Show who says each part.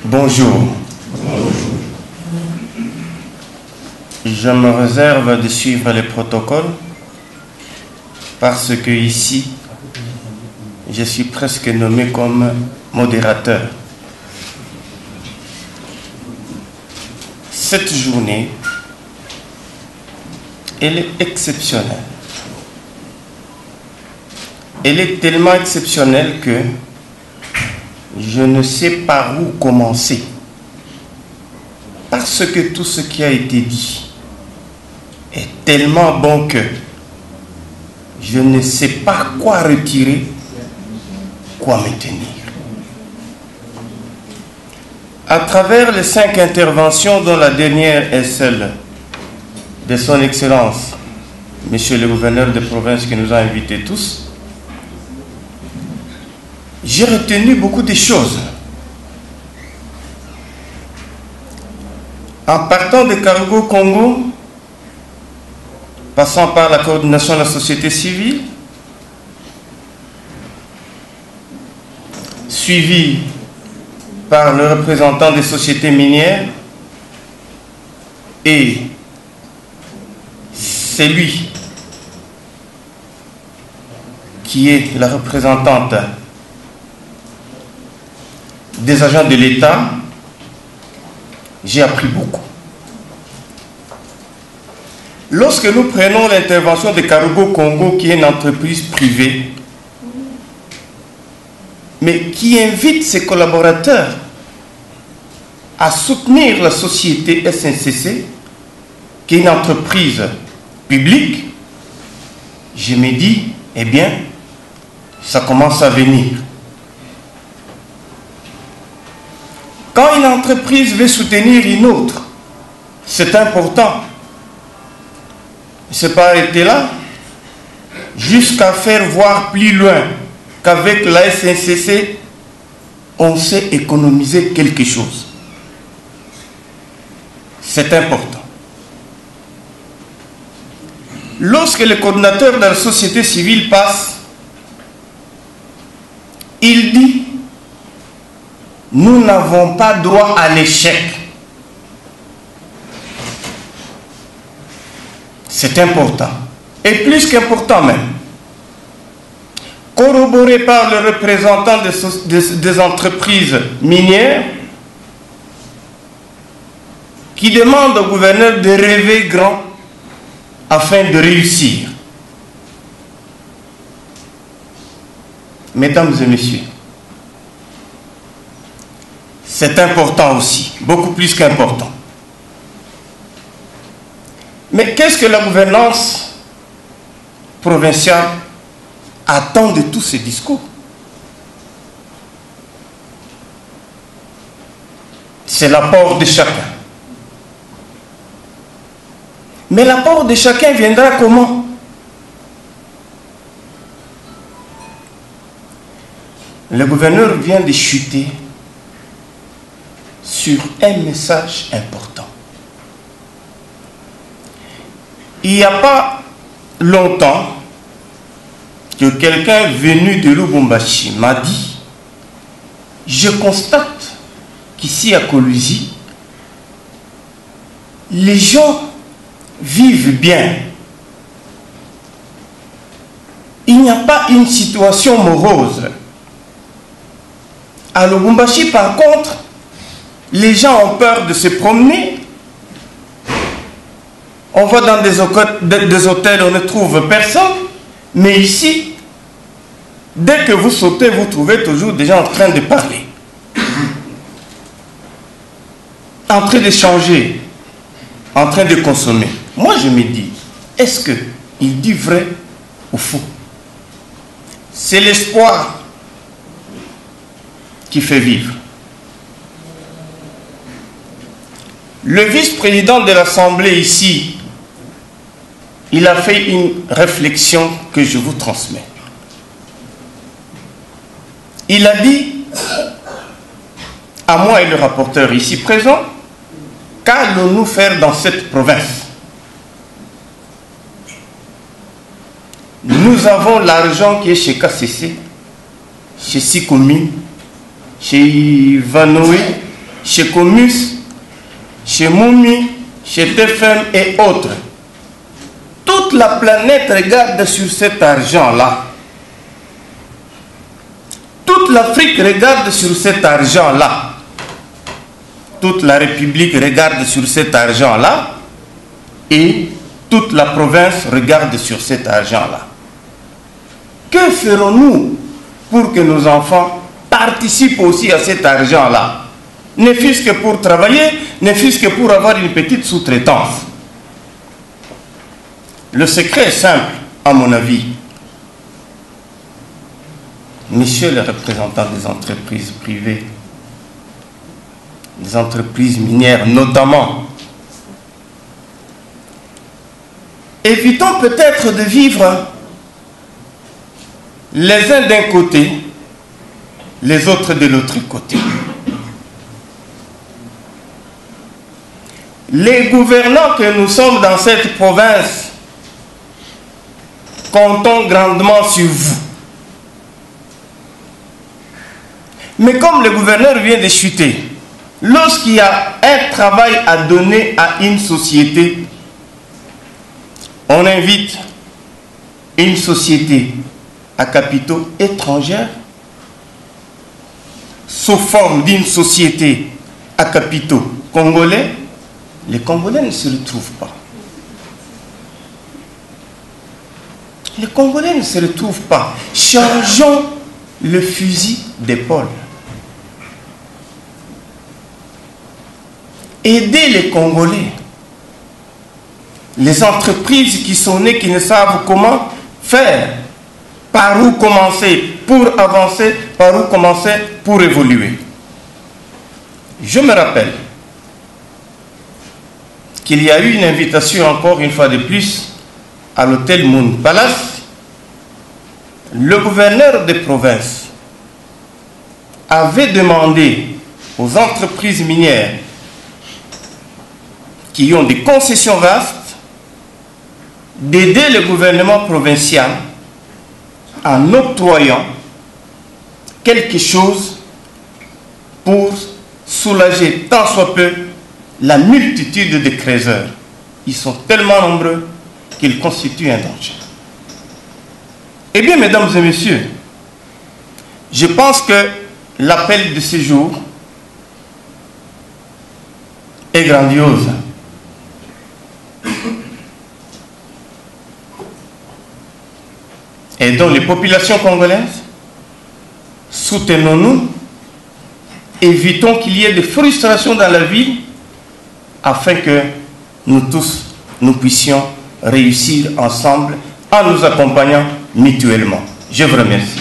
Speaker 1: Bonjour. Je me réserve de suivre les protocoles parce que ici, je suis presque nommé comme modérateur. Cette journée, elle est exceptionnelle. Elle est tellement exceptionnelle que je ne sais par où commencer. Parce que tout ce qui a été dit est tellement bon que je ne sais pas quoi retirer, quoi maintenir. À travers les 5 interventions, dont la dernière est celle de son Excellence, Monsieur le gouverneur de province qui nous a invités tous, j'ai retenu beaucoup de choses. En partant de Cargo Congo, passant par la coordination de la société civile, suivi par le représentant des sociétés minières et celui qui est la représentante des agents de l'État, j'ai appris beaucoup. Lorsque nous prenons l'intervention de Cargo Congo, qui est une entreprise privée, mais qui invite ses collaborateurs à soutenir la société SNCC, qui est une entreprise publique, je me dis, eh bien, ça commence à venir. Quand une entreprise veut soutenir une autre, c'est important. Ce n'est pas arrêté là, jusqu'à faire voir plus loin qu'avec la SNCC, on sait économiser quelque chose. C'est important. Lorsque le coordinateur de la société civile passe, il dit: nous n'avons pas droit à l'échec. C'est important. Et plus qu'important même. Corroboré par le représentant des entreprises minières qui demande au gouverneur de rêver grand afin de réussir. Mesdames et messieurs, c'est important aussi, beaucoup plus qu'important. Mais qu'est-ce que la gouvernance provinciale attend de tous ces discours? C'est l'apport de chacun. Mais l'apport de chacun viendra comment? Le gouverneur vient de chuter sur un message important. Il n'y a pas longtemps que quelqu'un venu de Lubumbashi m'a dit: je constate qu'ici à Kolwezi, les gens vivent bien. Il n'y a pas une situation morose. À Lubumbashi, par contre, les gens ont peur de se promener. On va dans des hôtels, on ne trouve personne. Mais ici, dès que vous sautez, vous trouvez toujours des gens en train de parler. En train d'échanger. En train de consommer. Moi, je me dis, est-ce qu'il dit vrai ou faux? C'est l'espoir qui fait vivre. Le vice-président de l'Assemblée ici, il a fait une réflexion que je vous transmets. Il a dit, à moi et le rapporteur ici présent, qu'allons-nous faire dans cette province? Nous avons l'argent qui est chez KCC, chez 6 communes, chez Vanoé, chez Comus, chez Moumi, chez TFM et autres. Toute la planète regarde sur cet argent-là. Toute l'Afrique regarde sur cet argent-là. Toute la République regarde sur cet argent-là. Et toute la province regarde sur cet argent-là. Que ferons-nous pour que nos enfants participent aussi à cet argent-là? Ne fût-ce que pour travailler, ne fût-ce que pour avoir une petite sous-traitance. Le secret est simple, à mon avis. Messieurs les représentants des entreprises privées, des entreprises minières notamment, évitons peut-être de vivre les uns d'un côté, les autres de l'autre côté. Les gouvernants que nous sommes dans cette province, comptons grandement sur vous. Mais comme le gouverneur vient de chuter, lorsqu'il y a un travail à donner à une société, on invite une société à capitaux étrangers sous forme d'une société à capitaux congolais. Les Congolais ne se retrouvent pas. Les Congolais ne se retrouvent pas. Changeons le fusil d'épaule. Aidez les Congolais. Les entreprises qui sont nées, qui ne savent comment faire, par où commencer pour avancer, par où commencer pour évoluer. Je me rappelle qu'il y a eu une invitation encore une fois de plus à l'hôtel Moon Palace. Le gouverneur de province avait demandé aux entreprises minières qui ont des concessions vastes d'aider le gouvernement provincial en octroyant quelque chose pour soulager tant soit peu la multitude de créateurs. Ils sont tellement nombreux qu'ils constituent un danger. Eh bien, mesdames et messieurs, je pense que l'appel de ce jour est grandiose. Et donc les populations congolaises, soutenons-nous, évitons qu'il y ait des frustrations dans la ville, afin que nous tous, nous puissions réussir ensemble en nous accompagnant mutuellement. Je vous remercie.